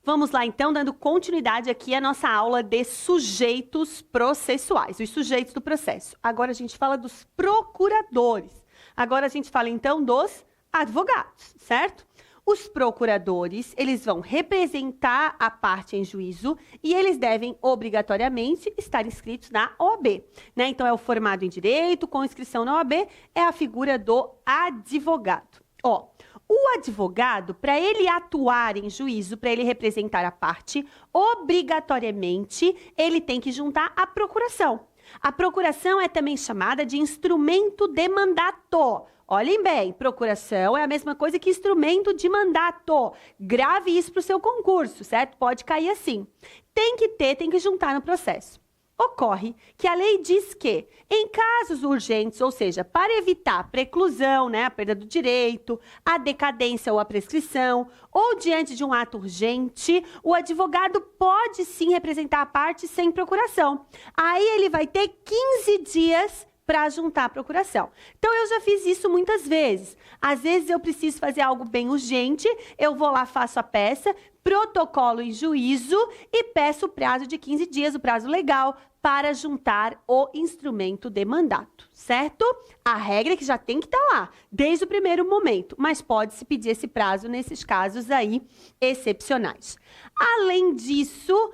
Vamos lá, então, dando continuidade aqui à nossa aula de sujeitos processuais, os sujeitos do processo. Agora a gente fala dos procuradores. Agora a gente fala, então, dos advogados, certo? Os procuradores, eles vão representar a parte em juízo e eles devem, obrigatoriamente, estar inscritos na OAB, né? Então, é o formado em direito, com inscrição na OAB, é a figura do advogado. Ó, o advogado, para ele atuar em juízo, para ele representar a parte, obrigatoriamente, ele tem que juntar a procuração. A procuração é também chamada de instrumento de mandato. Olhem bem, procuração é a mesma coisa que instrumento de mandato. Grave isso para o seu concurso, certo? Pode cair assim. Tem que juntar no processo. Ocorre que a lei diz que, em casos urgentes, ou seja, para evitar a preclusão, né, a perda do direito, a decadência ou a prescrição, ou diante de um ato urgente, o advogado pode sim representar a parte sem procuração. Aí ele vai ter 15 dias para juntar a procuração. Então, eu já fiz isso muitas vezes. Às vezes, eu preciso fazer algo bem urgente, eu vou lá, faço a peça, protocolo em juízo e peço o prazo de 15 dias, o prazo legal, para juntar o instrumento de mandato, certo? A regra é que já tem que estar lá, desde o primeiro momento, mas pode-se pedir esse prazo nesses casos aí excepcionais. Além disso,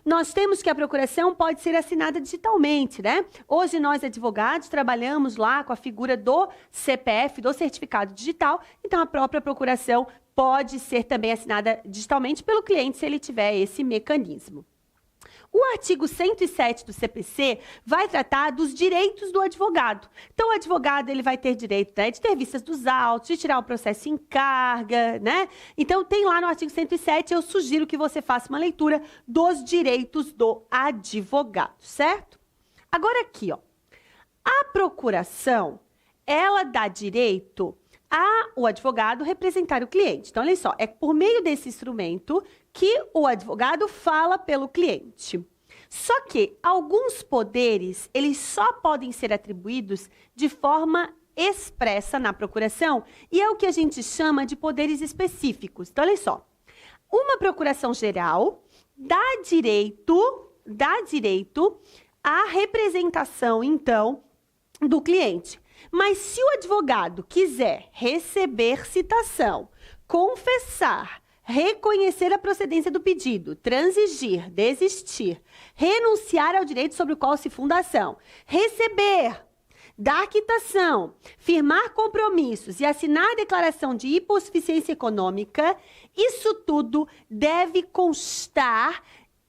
nós temos que a procuração pode ser assinada digitalmente, né? Hoje nós, advogados, trabalhamos lá com a figura do CPF, do certificado digital, então a própria procuração pode ser também assinada digitalmente pelo cliente se ele tiver esse mecanismo. O artigo 107 do CPC vai tratar dos direitos do advogado. Então, o advogado ele vai ter direito, né, de ter vistas dos autos, de tirar o processo em carga, né? Então, tem lá no artigo 107, eu sugiro que você faça uma leitura dos direitos do advogado, certo? Agora aqui, ó, a procuração, ela dá direito ao advogado representar o cliente. Então, olha só, é por meio desse instrumento que o advogado fala pelo cliente. Só que alguns poderes, eles só podem ser atribuídos de forma expressa na procuração e é o que a gente chama de poderes específicos. Então, olha só, uma procuração geral dá direito à representação, então, do cliente. Mas se o advogado quiser receber citação, confessar, reconhecer a procedência do pedido, transigir, desistir, renunciar ao direito sobre o qual se funda a ação, receber, dar quitação, firmar compromissos e assinar a declaração de hipossuficiência econômica, isso tudo deve constar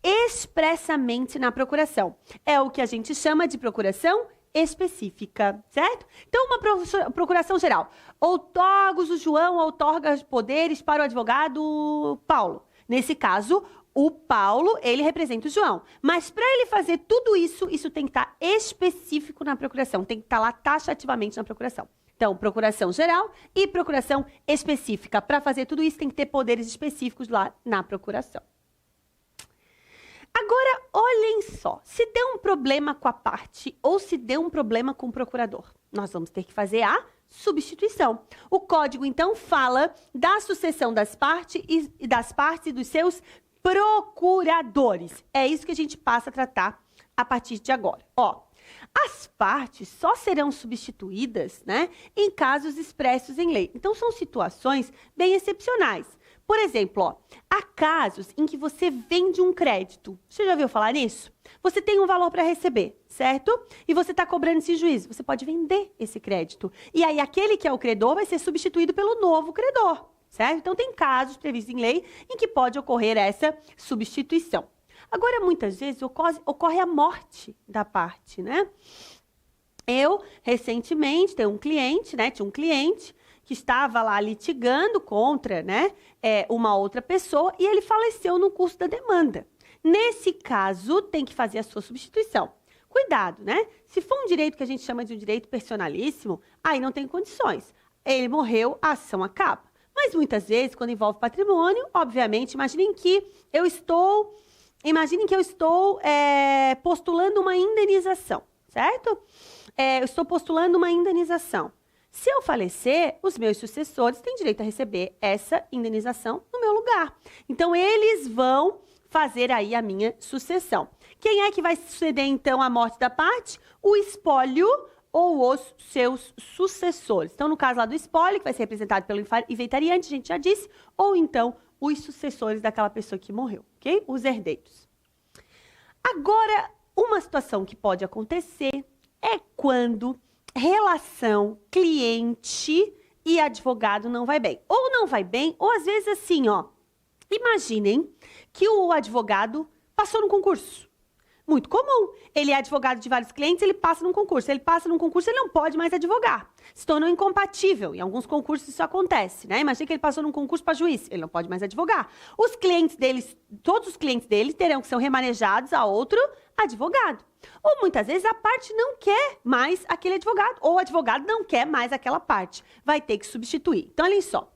expressamente na procuração. É o que a gente chama de procuração específica, certo? Então, uma procuração geral. Outorgos o João outorga poderes para o advogado Paulo. Nesse caso, o Paulo, ele representa o João. Mas para ele fazer tudo isso, isso tem que estar específico na procuração, tem que estar lá taxativamente na procuração. Então, procuração geral e procuração específica. Para fazer tudo isso, tem que ter poderes específicos lá na procuração. Agora, olhem só, se deu um problema com a parte ou se deu um problema com o procurador, nós vamos ter que fazer a substituição. O código, então, fala da sucessão das partes e dos seus procuradores. É isso que a gente passa a tratar a partir de agora. Ó, as partes só serão substituídas, né, em casos expressos em lei. Então, são situações bem excepcionais. Por exemplo, ó, há casos em que você vende um crédito. Você já ouviu falar nisso? Você tem um valor para receber, certo? E você está cobrando esse juízo. Você pode vender esse crédito. E aí, aquele que é o credor vai ser substituído pelo novo credor, certo? Então, tem casos previstos em lei em que pode ocorrer essa substituição. Agora, muitas vezes, ocorre a morte da parte, né? Eu, recentemente, tinha um cliente que estava lá litigando contra, né, uma outra pessoa e ele faleceu no curso da demanda. Nesse caso, tem que fazer a sua substituição. Cuidado, né? Se for um direito que a gente chama de um direito personalíssimo, aí não tem condições. Ele morreu, a ação acaba. Mas muitas vezes, quando envolve patrimônio, obviamente, imaginem que eu estou postulando uma indenização, certo? Eu estou postulando uma indenização. Se eu falecer, os meus sucessores têm direito a receber essa indenização no meu lugar. Então, eles vão fazer aí a minha sucessão. Quem é que vai suceder, então, a morte da parte? O espólio ou os seus sucessores. Então, no caso lá do espólio, que vai ser representado pelo inventariante, a gente já disse, ou então os sucessores daquela pessoa que morreu, ok? Os herdeiros. Agora, uma situação que pode acontecer é quando relação cliente e advogado não vai bem. Ou não vai bem, ou às vezes assim, ó. Imaginem que o advogado passou no concurso. Muito comum. Ele é advogado de vários clientes, ele passa num concurso. Ele passa num concurso, ele não pode mais advogar. Se tornou incompatível. Em alguns concursos isso acontece, né? Imagina que ele passou num concurso para juiz, ele não pode mais advogar. Os clientes deles, todos os clientes dele terão que ser remanejados a outro advogado. Ou muitas vezes a parte não quer mais aquele advogado, ou o advogado não quer mais aquela parte. Vai ter que substituir. Então, olhem só.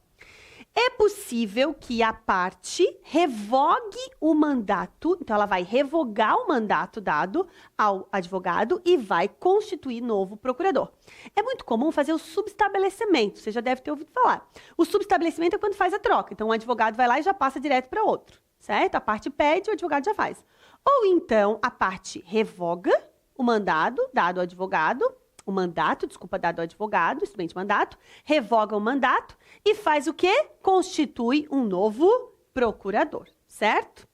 É possível que a parte revogue o mandato, então ela vai revogar o mandato dado ao advogado e vai constituir novo procurador. É muito comum fazer o subestabelecimento, você já deve ter ouvido falar. O subestabelecimento é quando faz a troca, então o advogado vai lá e já passa direto para outro, certo? A parte pede, o advogado já faz. Ou então a parte revoga o mandado dado ao advogado, dado ao advogado, instrumento de mandato, revoga o mandato e faz o quê? Constitui um novo procurador, certo?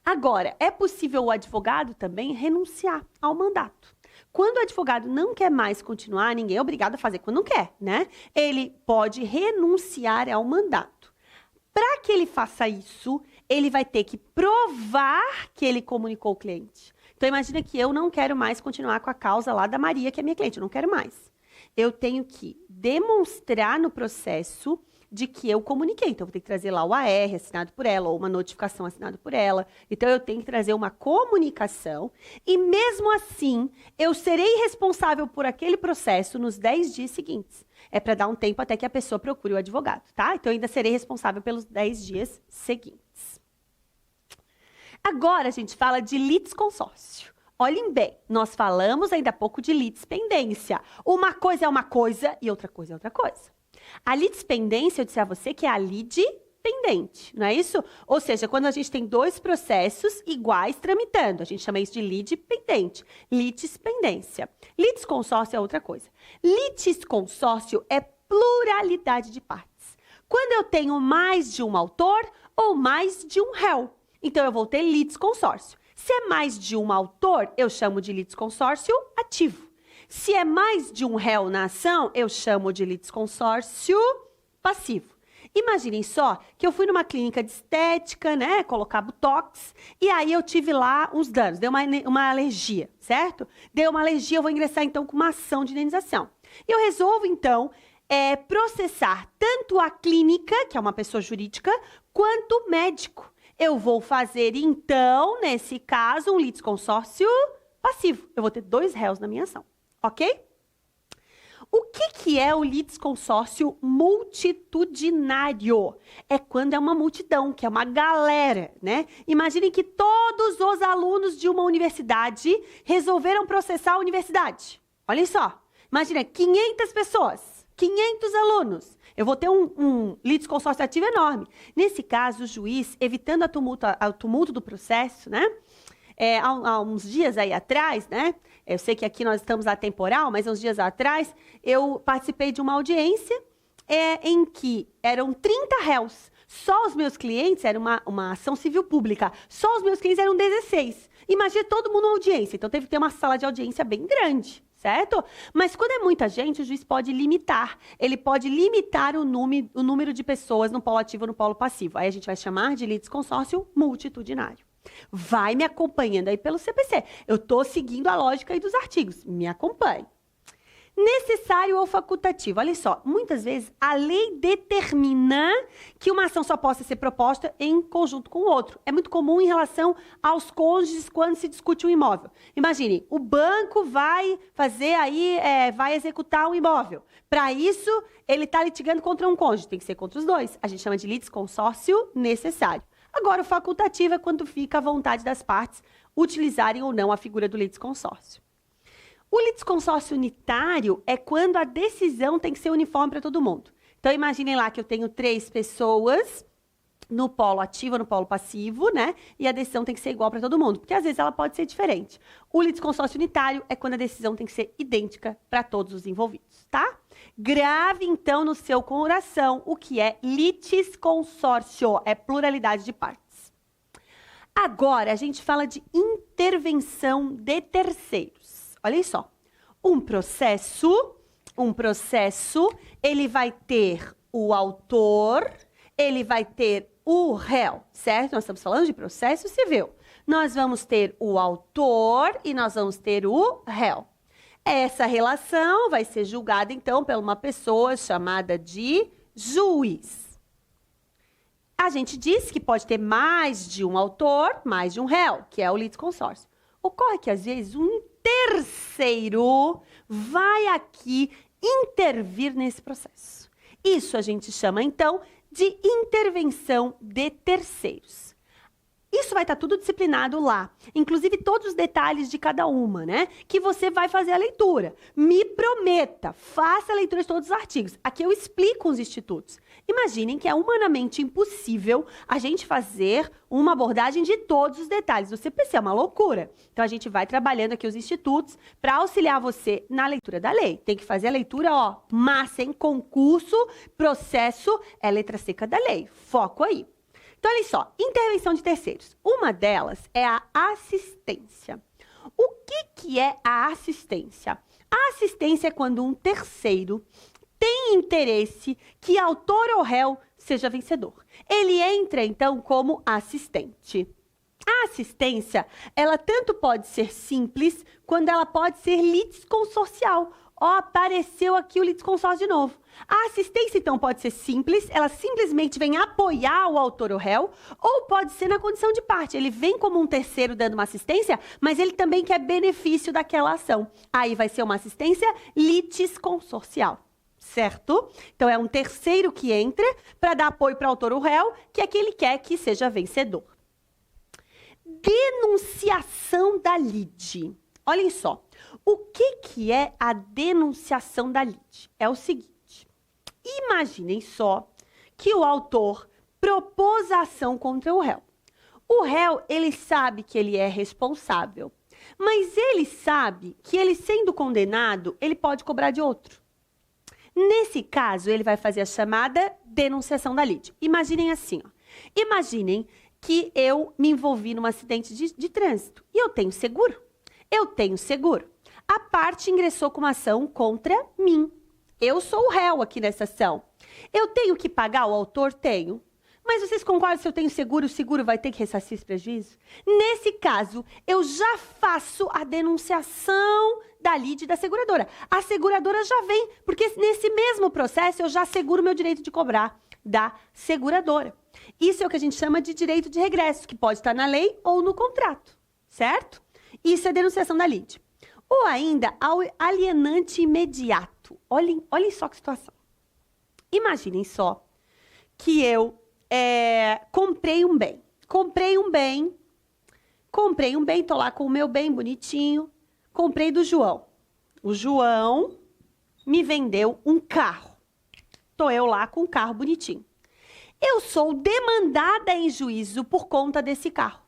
Agora, é possível o advogado também renunciar ao mandato. Quando o advogado não quer mais continuar, ninguém é obrigado a fazer quando não quer, né? Ele pode renunciar ao mandato. Para que ele faça isso, ele vai ter que provar que ele comunicou o cliente. Então, imagina que eu não quero mais continuar com a causa lá da Maria, que é minha cliente, eu não quero mais. Eu tenho que demonstrar no processo de que eu comuniquei. Então, eu vou ter que trazer lá o AR assinado por ela, ou uma notificação assinada por ela. Então, eu tenho que trazer uma comunicação. E mesmo assim, eu serei responsável por aquele processo nos 10 dias seguintes. É para dar um tempo até que a pessoa procure o advogado, tá? Então, eu ainda serei responsável pelos 10 dias seguintes. Agora a gente fala de litisconsórcio. Olhem bem, nós falamos ainda há pouco de litispendência. Uma coisa é uma coisa e outra coisa é outra coisa. A litispendência, eu disse a você que é a lide pendente, não é isso? Ou seja, quando a gente tem dois processos iguais tramitando, a gente chama isso de lide pendente, litispendência. Litisconsórcio é outra coisa. Litisconsórcio é pluralidade de partes. Quando eu tenho mais de um autor ou mais de um réu. Então, eu vou ter litisconsórcio. Se é mais de um autor, eu chamo de litisconsórcio ativo. Se é mais de um réu na ação, eu chamo de litisconsórcio passivo. Imaginem só que eu fui numa clínica de estética, né, colocar botox, e aí eu tive lá uns danos, deu uma alergia, certo? Deu uma alergia, eu vou ingressar então com uma ação de indenização. Eu resolvo então processar tanto a clínica, que é uma pessoa jurídica, quanto o médico. Eu vou fazer, então, nesse caso, um litisconsórcio passivo. Eu vou ter 2 réus na minha ação, ok? O que é o litisconsórcio multitudinário? É quando é uma multidão, que é uma galera, né? Imaginem que todos os alunos de uma universidade resolveram processar a universidade. Olhem só, imagina 500 pessoas, 500 alunos. Eu vou ter um litisconsórcio ativo enorme. Nesse caso, o juiz, evitando o tumulto do processo, né? Há uns dias aí atrás, né? Eu sei que aqui nós estamos atemporal, mas uns dias atrás, eu participei de uma audiência em que eram 30 réus. Só os meus clientes, era uma ação civil pública, só os meus clientes eram 16. Imagina todo mundo na audiência, então teve que ter uma sala de audiência bem grande. Certo? Mas quando é muita gente, o juiz pode limitar. Ele pode limitar o número de pessoas no polo ativo ou no polo passivo. Aí a gente vai chamar de litisconsórcio multitudinário. Vai me acompanhando aí pelo CPC. Eu estou seguindo a lógica aí dos artigos. Me acompanhe. Necessário ou facultativo. Olha só, muitas vezes a lei determina que uma ação só possa ser proposta em conjunto com o outro. É muito comum em relação aos cônjuges quando se discute um imóvel. Imagine, o banco vai fazer aí, vai executar um imóvel. Para isso, ele está litigando contra um cônjuge, tem que ser contra os dois. A gente chama de litisconsórcio necessário. Agora, o facultativo é quando fica à vontade das partes utilizarem ou não a figura do litisconsórcio. O litisconsórcio unitário é quando a decisão tem que ser uniforme para todo mundo. Então, imaginem lá que eu tenho 3 pessoas no polo ativo, no polo passivo, né? E a decisão tem que ser igual para todo mundo, porque às vezes ela pode ser diferente. O litisconsórcio unitário é quando a decisão tem que ser idêntica para todos os envolvidos, tá? Grave, então, no seu coração o que é litisconsórcio, é pluralidade de partes. Agora, a gente fala de intervenção de terceiros. Olha só, um processo, ele vai ter o autor, ele vai ter o réu, certo? Nós estamos falando de processo civil. Nós vamos ter o autor e nós vamos ter o réu. Essa relação vai ser julgada, então, por uma pessoa chamada de juiz. A gente disse que pode ter mais de um autor, mais de um réu, que é o litisconsórcio. Ocorre que, às vezes, um terceiro vai aqui intervir nesse processo. Isso a gente chama, então, de intervenção de terceiros. Isso vai estar tudo disciplinado lá, inclusive todos os detalhes de cada uma, né? Que você vai fazer a leitura. Me prometa, faça a leitura de todos os artigos. Aqui eu explico os institutos. Imaginem que é humanamente impossível a gente fazer uma abordagem de todos os detalhes. O CPC é uma loucura. Então a gente vai trabalhando aqui os institutos para auxiliar você na leitura da lei. Tem que fazer a leitura, ó, massa, em concurso, processo, é letra seca da lei. Foco aí. Então, olha só, intervenção de terceiros. Uma delas é a assistência. O que é a assistência? A assistência é quando um terceiro tem interesse que autor ou réu seja vencedor. Ele entra, então, como assistente. A assistência, ela tanto pode ser simples, quando ela pode ser litisconsorcial. Ó, apareceu aqui o litisconsórcio de novo. A assistência, então, pode ser simples, ela simplesmente vem apoiar o autor ou réu, ou pode ser na condição de parte. Ele vem como um terceiro dando uma assistência, mas ele também quer benefício daquela ação. Aí vai ser uma assistência litisconsorcial, certo? Então, é um terceiro que entra para dar apoio para o autor ou réu, que é que ele quer que seja vencedor. Denunciação da lide. Olhem só, o que é a denunciação da lide? É o seguinte, imaginem só que o autor propôs a ação contra o réu. O réu, ele sabe que ele é responsável, mas ele sabe que ele sendo condenado, ele pode cobrar de outro. Nesse caso, ele vai fazer a chamada denunciação da lide. Imaginem assim, ó. Imaginem que eu me envolvi num acidente de trânsito e eu tenho seguro. Eu tenho seguro. A parte ingressou com uma ação contra mim. Eu sou o réu aqui nessa ação. Eu tenho que pagar o autor? Tenho. Mas vocês concordam, se eu tenho seguro, o seguro vai ter que ressarcir esse prejuízo? Nesse caso, eu já faço a denunciação da lide da seguradora. A seguradora já vem, porque nesse mesmo processo eu já seguro meu direito de cobrar da seguradora. Isso é o que a gente chama de direito de regresso, que pode estar na lei ou no contrato, certo? Isso é denunciação da lide. Ou ainda, ao alienante imediato. Olhem só que situação. Imaginem só que eu comprei um bem. Comprei um bem, tô lá com o meu bem bonitinho. Comprei do João. O João me vendeu um carro. Tô eu lá com um carro bonitinho. Eu sou demandada em juízo por conta desse carro.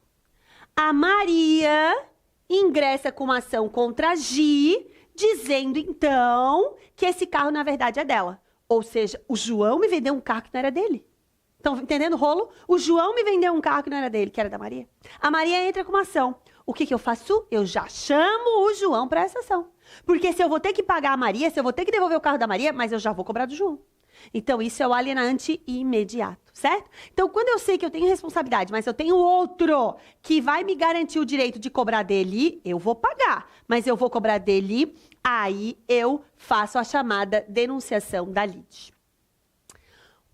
A Maria ingressa com uma ação contra a Gi, dizendo, então, que esse carro, na verdade, é dela. Ou seja, o João me vendeu um carro que não era dele. Estão entendendo o rolo? O João me vendeu um carro que não era dele, que era da Maria. A Maria entra com uma ação. O que eu faço? Eu já chamo o João para essa ação. Porque se eu vou ter que pagar a Maria, se eu vou ter que devolver o carro da Maria, mas eu já vou cobrar do João. Então, isso é o alienante imediato, certo? Então, quando eu sei que eu tenho responsabilidade, mas eu tenho outro que vai me garantir o direito de cobrar dele, eu vou pagar. Mas eu vou cobrar dele, aí eu faço a chamada denunciação da lide.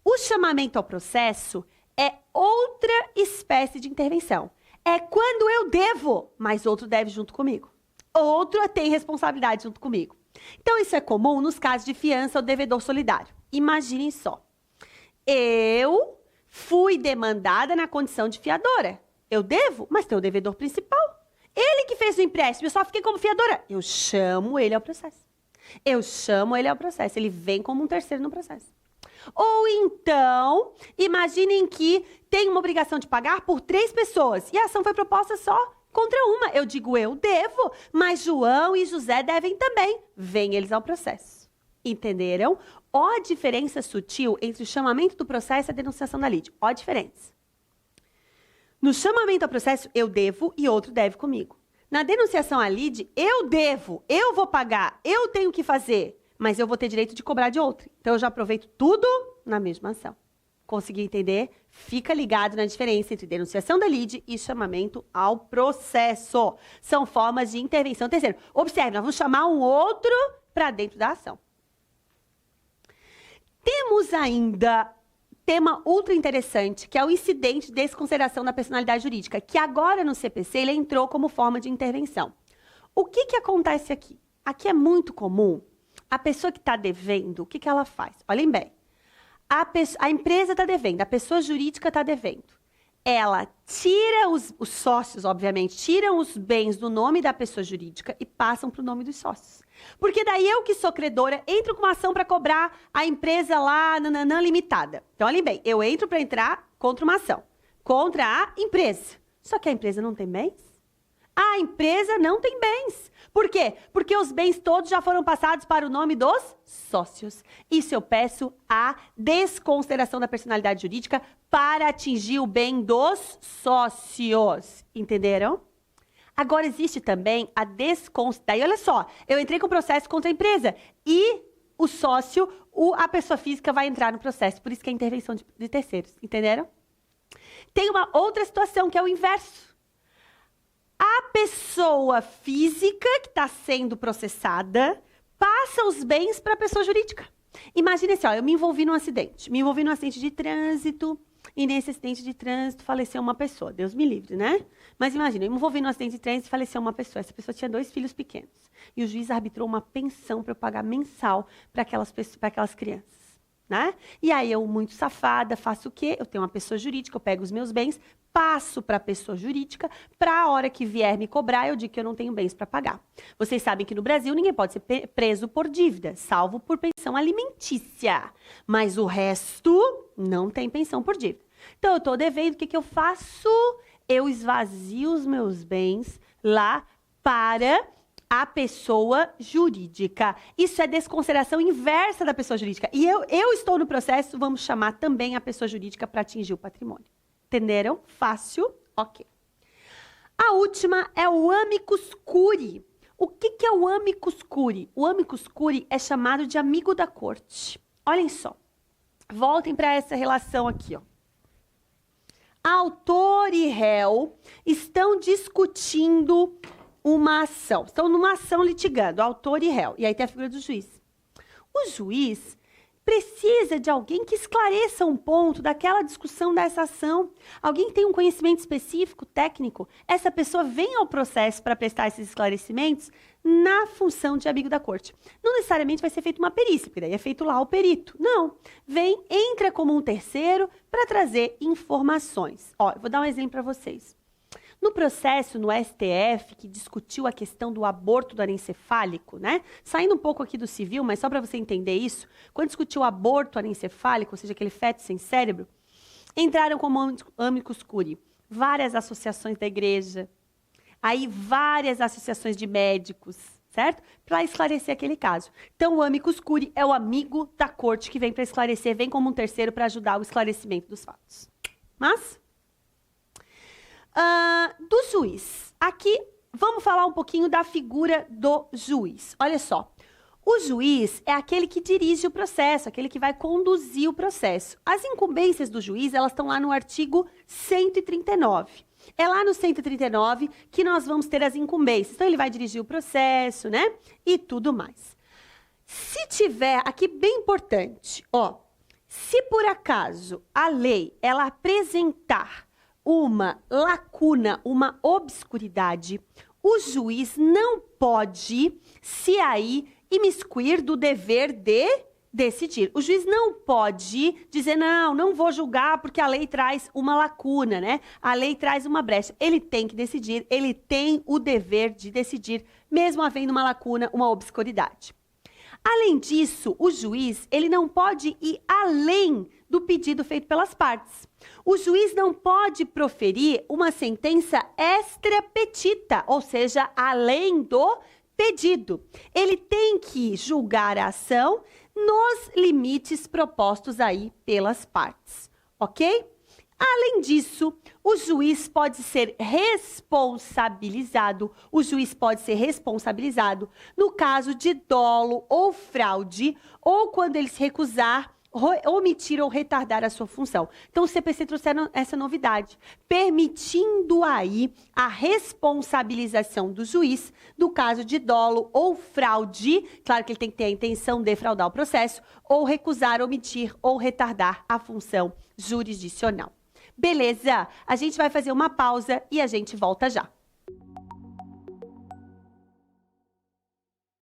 O chamamento ao processo é outra espécie de intervenção. É quando eu devo, mas outro deve junto comigo. Outro tem responsabilidade junto comigo. Então, isso é comum nos casos de fiança ou devedor solidário. Imaginem só. Eu fui demandada na condição de fiadora. Eu devo, mas tem o devedor principal. Ele que fez o empréstimo, eu só fiquei como fiadora. Eu chamo ele ao processo. Ele vem como um terceiro no processo. Ou então, imaginem que tem uma obrigação de pagar por 3 pessoas e a ação foi proposta só contra uma. Eu digo, eu devo, mas João e José devem também. Vêm eles ao processo. Entenderam? Ó a diferença sutil entre o chamamento do processo e a denunciação da lide. Ó a diferença. No chamamento ao processo, eu devo e outro deve comigo. Na denunciação à lide, eu devo, eu vou pagar, eu tenho que fazer, mas eu vou ter direito de cobrar de outro. Então, eu já aproveito tudo na mesma ação. Conseguiu entender? Fica ligado na diferença entre denunciação da lide e chamamento ao processo. São formas de intervenção. Terceiro, observe, nós vamos chamar um outro para dentro da ação. Temos ainda tema ultra interessante, que é o incidente de desconsideração da personalidade jurídica, que agora no CPC ele entrou como forma de intervenção. O que acontece aqui? Aqui é muito comum, a pessoa que está devendo, o que ela faz? Olhem bem, a empresa está devendo, a pessoa jurídica está devendo. Ela tira os sócios, obviamente, tiram os bens do nome da pessoa jurídica e passam para o nome dos sócios. Porque daí eu que sou credora, entro com uma ação para cobrar a empresa lá, nananã, limitada. Então, olhem bem, eu entro para entrar contra uma ação, contra a empresa. Só que a empresa não tem bens? A empresa não tem bens. Por quê? Porque os bens todos já foram passados para o nome dos sócios. Isso eu peço a desconsideração da personalidade jurídica para atingir o bem dos sócios. Entenderam? Agora, existe também a desconsideração. Daí, olha só, eu entrei com o processo contra a empresa e o sócio, a pessoa física vai entrar no processo. Por isso que é intervenção de terceiros. Entenderam? Tem uma outra situação que é o inverso. A pessoa física que está sendo processada passa os bens para a pessoa jurídica. Imagine assim, ó, eu me envolvi num acidente de trânsito, e nesse acidente de trânsito faleceu uma pessoa. Deus me livre, né? Mas imagina, eu me envolvi num acidente de trânsito e faleceu uma pessoa. Essa pessoa tinha 2 filhos pequenos. E o juiz arbitrou uma pensão para eu pagar mensal para aquelas crianças. Né? E aí eu, muito safada, faço o quê? Eu tenho uma pessoa jurídica, eu pego os meus bens, passo para a pessoa jurídica, para a hora que vier me cobrar, eu digo que eu não tenho bens para pagar. Vocês sabem que no Brasil ninguém pode ser preso por dívida, salvo por pensão alimentícia. Mas o resto não tem pensão por dívida. Então eu estou devendo, o que eu faço? Eu esvazio os meus bens lá para a pessoa jurídica. Isso é desconsideração inversa da pessoa jurídica. E eu estou no processo, vamos chamar também a pessoa jurídica para atingir o patrimônio. Entenderam? Fácil? Ok. A última é o amicus curiae. O que é o amicus curiae? O amicus curiae é chamado de amigo da corte. Olhem só. Voltem para essa relação aqui, ó. Autor e réu estão discutindo uma ação. Estão numa ação litigando, autor e réu. E aí tem a figura do juiz. O juiz precisa de alguém que esclareça um ponto daquela discussão dessa ação. Alguém que tem um conhecimento específico, técnico. Essa pessoa vem ao processo para prestar esses esclarecimentos na função de amigo da corte. Não necessariamente vai ser feita uma perícia, porque daí é feito lá o perito. Não. Entra como um terceiro para trazer informações. Ó, eu vou dar um exemplo para vocês. No processo no STF, que discutiu a questão do aborto do anencefálico, né? Saindo um pouco aqui do civil, mas só para você entender isso, quando discutiu o aborto anencefálico, ou seja, aquele feto sem cérebro, entraram como amicus curiae várias associações da igreja, aí várias associações de médicos, certo? Para esclarecer aquele caso. Então, o amicus curiae é o amigo da corte que vem para esclarecer, vem como um terceiro para ajudar o esclarecimento dos fatos. Mas do juiz. Aqui, vamos falar um pouquinho da figura do juiz. Olha só. O juiz é aquele que dirige o processo, aquele que vai conduzir o processo. As incumbências do juiz, elas estão lá no artigo 139. É lá no 139 que nós vamos ter as incumbências. Então, ele vai dirigir o processo, né? E tudo mais. Se tiver, aqui bem importante, ó. Se por acaso a lei, ela apresentar uma lacuna, uma obscuridade, o juiz não pode se aí imiscuir do dever de decidir. O juiz não pode dizer, não vou julgar porque a lei traz uma lacuna, né? A lei traz uma brecha. Ele tem que decidir, ele tem o dever de decidir, mesmo havendo uma lacuna, uma obscuridade. Além disso, o juiz, ele não pode ir além do pedido feito pelas partes. O juiz não pode proferir uma sentença extra petita, ou seja, além do pedido. Ele tem que julgar a ação nos limites propostos aí pelas partes, ok? Além disso, o juiz pode ser responsabilizado, no caso de dolo ou fraude, ou quando ele se recusar, omitir ou retardar a sua função. Então, o CPC trouxeram essa novidade, permitindo aí a responsabilização do juiz no caso de dolo ou fraude, claro que ele tem que ter a intenção de defraudar o processo, ou recusar, omitir ou retardar a função jurisdicional. Beleza? A gente vai fazer uma pausa e a gente volta já.